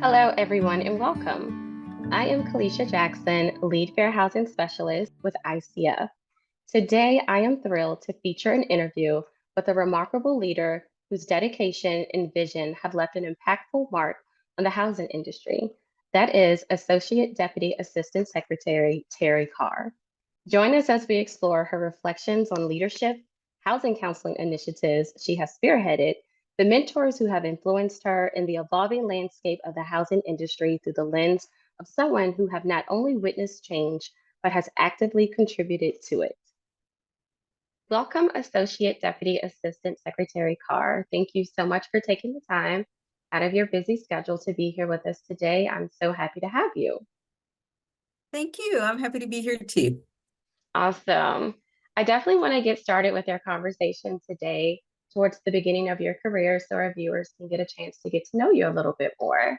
Hello, everyone, and welcome. I am Kalisha Jackson, Lead Fair Housing Specialist with ICF. Today, I am thrilled to feature an interview with a remarkable leader whose dedication and vision have left an impactful mark on the housing industry. That is Associate Deputy Assistant Secretary Terry Carr. Join us as we explore her reflections on leadership, housing counseling initiatives she has spearheaded, the mentors who have influenced her, and the evolving landscape of the housing industry through the lens of someone who have not only witnessed change, but has actively contributed to it. Welcome, Associate Deputy Assistant Secretary Carr. Thank you so much for taking the time out of your busy schedule to be here with us today. I'm so happy to have you. Thank you. I'm happy to be here too. Awesome. I definitely want to get started with our conversation today towards the beginning of your career so our viewers can get a chance to get to know you a little bit more.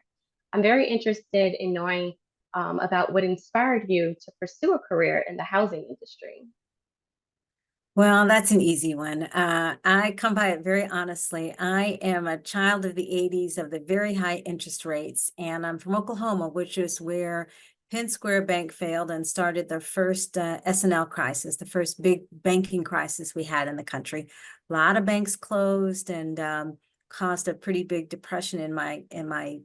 I'm very interested in knowing about what inspired you to pursue a career in the housing industry. Well, that's an easy one. I come by it very honestly. I am a child of the 80s of the very high interest rates, and I'm from Oklahoma, which is where Penn Square Bank failed and started the first S&L crisis, the first big banking crisis we had in the country. A lot of banks closed and caused a pretty big depression in my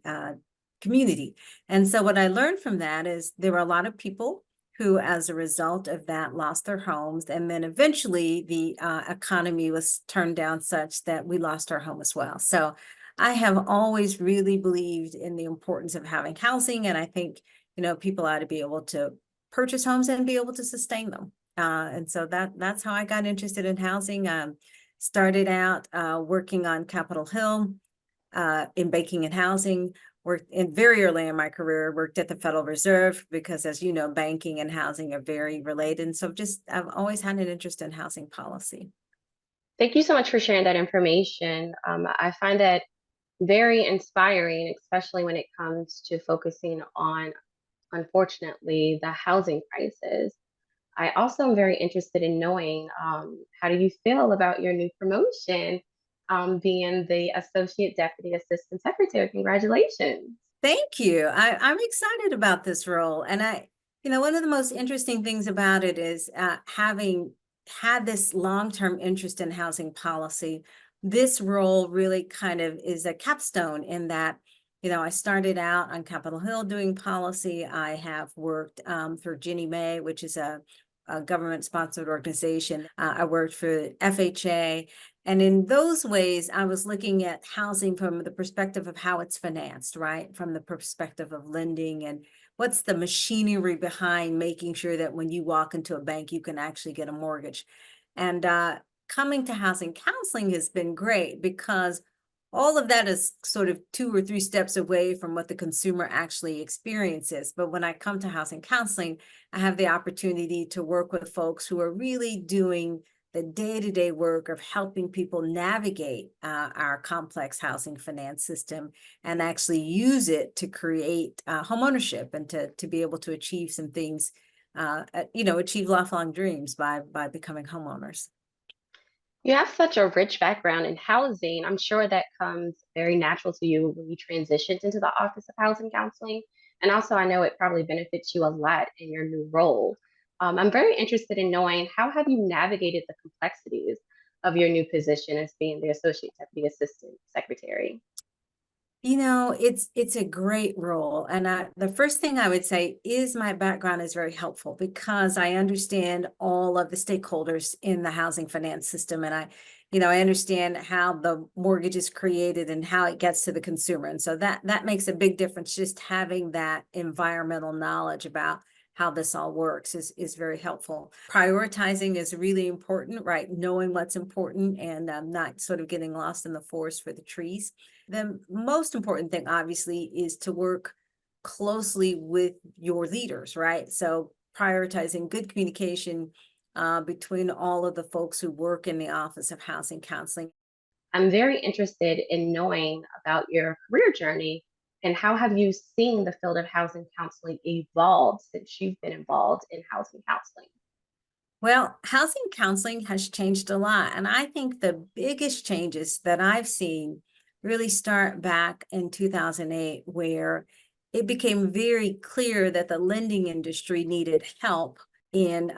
community. And so what I learned from that is there were a lot of people who, as a result of that, lost their homes. And then eventually the economy was turned down such that we lost our home as well. So I have always really believed in the importance of having housing. And I think, people ought to be able to purchase homes and be able to sustain them. And so that's how I got interested in housing. Started out working on Capitol Hill in banking and housing. Worked in very early in my career, worked at the Federal Reserve because, as you know, banking and housing are very related. And so I've always had an interest in housing policy. Thank you so much for sharing that information. I find that very inspiring, especially when it comes to focusing on, unfortunately, the housing crisis. I also am very interested in knowing how do you feel about your new promotion, being the Associate Deputy Assistant Secretary? Congratulations. Thank you. I'm excited about this role. And one of the most interesting things about it is having had this long-term interest in housing policy, this role really kind of is a capstone in that, I started out on Capitol Hill doing policy. I have worked for Ginnie Mae, which is a government-sponsored organization. I worked for FHA. And in those ways, I was looking at housing from the perspective of how it's financed, right? From the perspective of lending and what's the machinery behind making sure that when you walk into a bank, you can actually get a mortgage. And coming to housing counseling has been great because all of that is sort of 2 or 3 steps away from what the consumer actually experiences. But when I come to housing counseling, I have the opportunity to work with folks who are really doing the day-to-day work of helping people navigate our complex housing finance system and actually use it to create home ownership and to be able to achieve some things, achieve lifelong dreams by becoming homeowners. You have such a rich background in housing. I'm sure that comes very natural to you when you transitioned into the Office of Housing Counseling. And also, I know it probably benefits you a lot in your new role. I'm very interested in knowing how have you navigated the complexities of your new position as being the Associate Deputy Assistant Secretary? It's a great role. And the first thing I would say is my background is very helpful because I understand all of the stakeholders in the housing finance system. And I understand how the mortgage is created and how it gets to the consumer. And so that makes a big difference. Just having that environmental knowledge about how this all works is very helpful. Prioritizing is really important, right? Knowing what's important and not sort of getting lost in the forest for the trees. The most important thing, obviously, is to work closely with your leaders, right? So prioritizing good communication between all of the folks who work in the Office of Housing Counseling. I'm very interested in knowing about your career journey and how have you seen the field of housing counseling evolve since you've been involved in housing counseling? Well, housing counseling has changed a lot. And I think the biggest changes that I've seen really start back in 2008, where it became very clear that the lending industry needed help in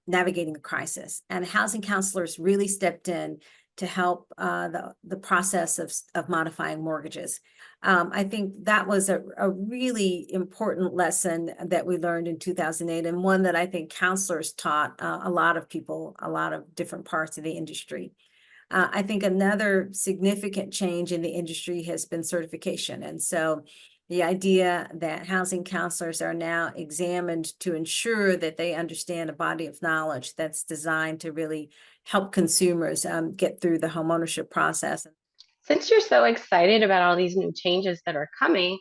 navigating the crisis. And housing counselors really stepped in to help the process of modifying mortgages. I think that was a really important lesson that we learned in 2008, and one that I think counselors taught a lot of people, a lot of different parts of the industry. I think another significant change in the industry has been certification. And so the idea that housing counselors are now examined to ensure that they understand a body of knowledge that's designed to really help consumers get through the homeownership process. Since you're so excited about all these new changes that are coming,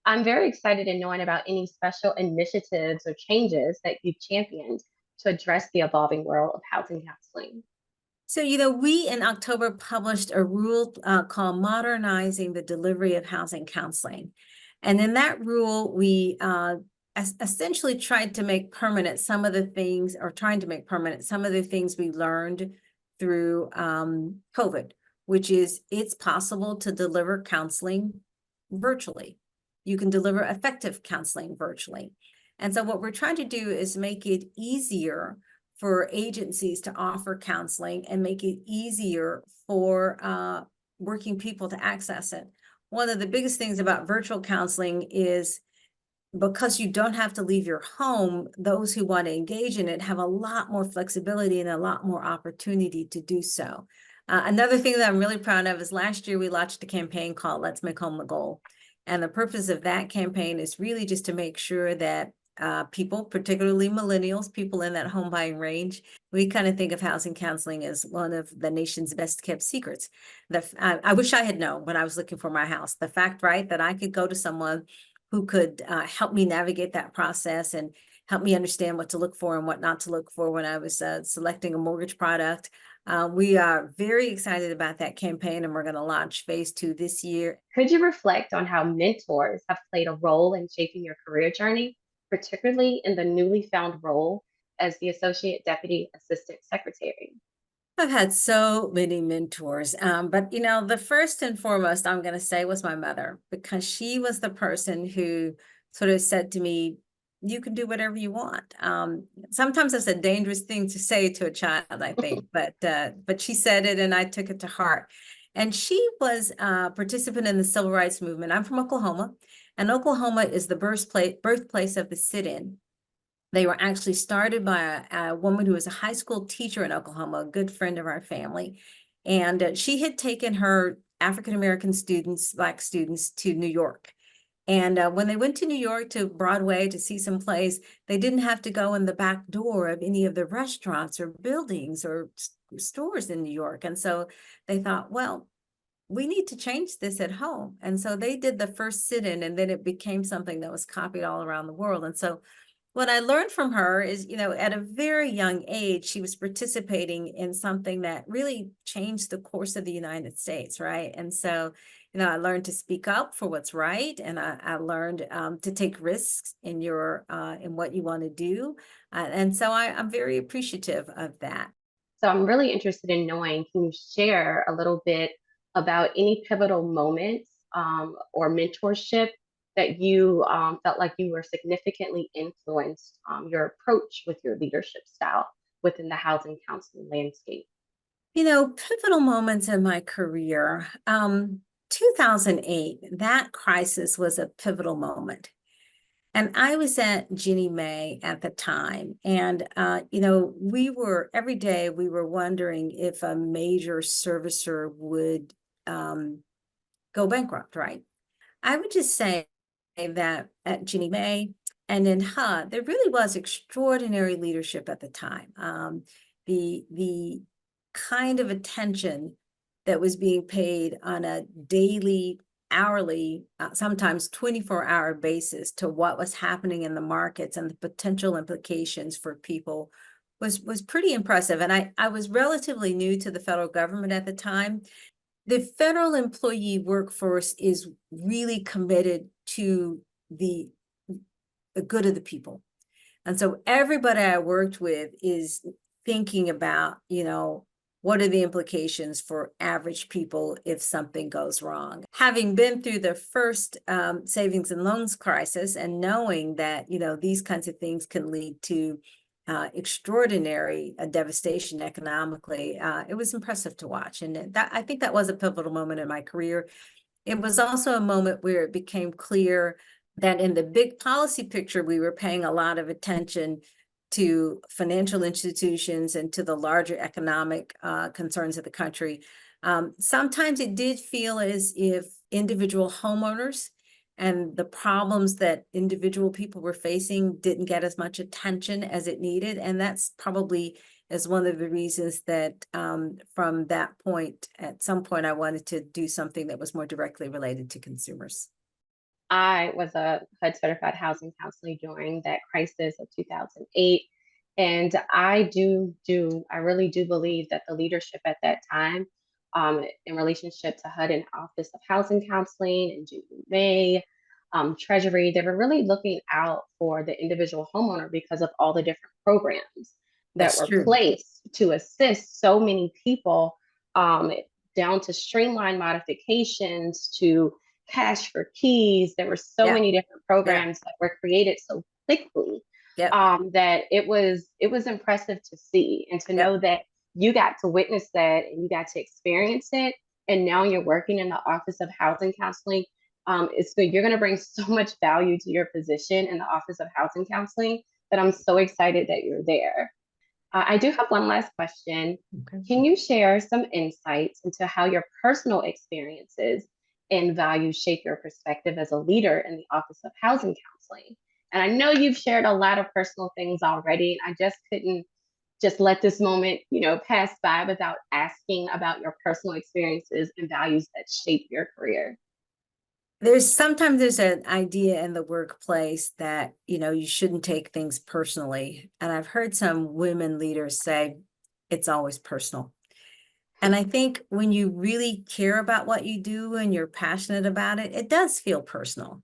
I'm very excited in knowing about any special initiatives or changes that you've championed to address the evolving world of housing counseling. So, we in October published a rule called Modernizing the Delivery of Housing Counseling. And in that rule, we essentially tried to make permanent some of the things, or trying to make permanent some of the things we learned through COVID, which is it's possible to deliver counseling virtually. You can deliver effective counseling virtually. And so, what we're trying to do is make it easier for agencies to offer counseling and make it easier for working people to access it. One of the biggest things about virtual counseling is because you don't have to leave your home, those who want to engage in it have a lot more flexibility and a lot more opportunity to do so. Another thing that I'm really proud of is last year we launched a campaign called Let's Make Home the Goal. And the purpose of that campaign is really just to make sure that people, particularly millennials, people in that home buying range, we kind of think of housing counseling as one of the nation's best kept secrets. I wish I had known when I was looking for my house. The fact, right, that I could go to someone who could help me navigate that process and help me understand what to look for and what not to look for when I was selecting a mortgage product. We are very excited about that campaign, and we're going to launch phase 2 this year. Could you reflect on how mentors have played a role in shaping your career journey, particularly in the newly found role as the Associate Deputy Assistant Secretary? I've had so many mentors, but the first and foremost I'm going to say was my mother, because she was the person who sort of said to me, "You can do whatever you want." Sometimes that's a dangerous thing to say to a child, I think, but she said it, and I took it to heart. And she was a participant in the civil rights movement. I'm from Oklahoma, and Oklahoma is the birthplace of the sit-in. They were actually started by a woman who was a high school teacher in Oklahoma, a good friend of our family. And she had taken her African-American students, Black students, to New York. And when they went to New York to Broadway to see some plays, they didn't have to go in the back door of any of the restaurants or buildings or stores in New York. And so they thought, well, we need to change this at home. And so they did the first sit-in, and then it became something that was copied all around the world. And so what I learned from her is, at a very young age, she was participating in something that really changed the course of the United States, right? And so, I learned to speak up for what's right, and I learned to take risks in what you want to do, and so I'm very appreciative of that. So I'm really interested in knowing, can you share a little bit about any pivotal moments or mentorship that you felt like you were significantly influenced your approach with your leadership style within the housing counseling landscape? Pivotal moments in my career. 2008, that crisis was a pivotal moment. And I was at Ginnie Mae at the time. And, every day we were wondering if a major servicer would go bankrupt, right? I would just say that at Ginnie Mae and in HUD, there really was extraordinary leadership at the time. The kind of attention that was being paid on a daily, hourly, sometimes 24-hour basis to what was happening in the markets and the potential implications for people was pretty impressive. And I was relatively new to the federal government at the time. The federal employee workforce is really committed to the good of the people. And so everybody I worked with is thinking about, what are the implications for average people if something goes wrong? Having been through the first savings and loans crisis and knowing that, these kinds of things can lead to extraordinary devastation economically, it was impressive to watch. And I think that was a pivotal moment in my career. It was also a moment where it became clear that in the big policy picture, we were paying a lot of attention to financial institutions and to the larger economic concerns of the country. Sometimes it did feel as if individual homeowners and the problems that individual people were facing didn't get as much attention as it needed. And that's probably is one of the reasons that from that point, at some point, I wanted to do something that was more directly related to consumers. I was a HUD certified housing counselor during that crisis of 2008. And I really do believe that the leadership at that time, in relationship to HUD and Office of Housing Counseling and Julie May, Treasury, they were really looking out for the individual homeowner because of all the different programs that That's were true. placed to assist so many people, um, down to streamline modifications to cash for keys. There were so Yeah, many different yeah, programs that were created so quickly, yep, that it was impressive to see and to yep, know that you got to witness that and you got to experience it. And now you're working in the Office of Housing Counseling. It's good. You're going to bring so much value to your position in the Office of Housing Counseling that I'm so excited that you're there. I do have one last question. okay. Can you share some insights into how your personal experiences and values shape your perspective as a leader in the Office of Housing Counseling? And I know you've shared a lot of personal things already, and I just couldn't just let this moment, pass by without asking about your personal experiences and values that shape your career. Sometimes there's an idea in the workplace that, you shouldn't take things personally. And I've heard some women leaders say it's always personal. And I think when you really care about what you do and you're passionate about it, it does feel personal.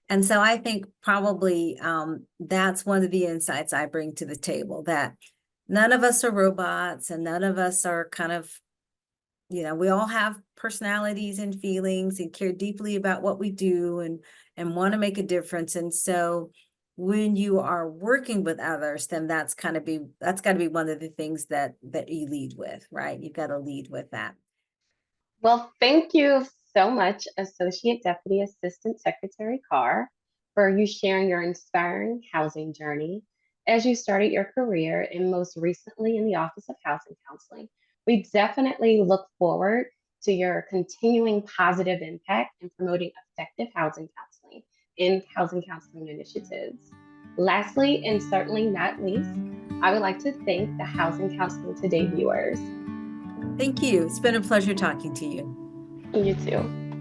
And so I think probably that's one of the insights I bring to the table, that none of us are robots and none of us are kind of, we all have personalities and feelings and care deeply about what we do and want to make a difference. And so when you are working with others, then that's got to be one of the things that you lead with, right? You've got to lead with that. Well, thank you so much, Associate Deputy Assistant Secretary Carr, for you sharing your inspiring housing journey as you started your career and most recently in the Office of Housing Counseling. We definitely look forward to your continuing positive impact in promoting effective housing counseling in housing counseling initiatives. Lastly, and certainly not least, I would like to thank the Housing Counseling Today viewers. Thank you. It's been a pleasure talking to you. You too.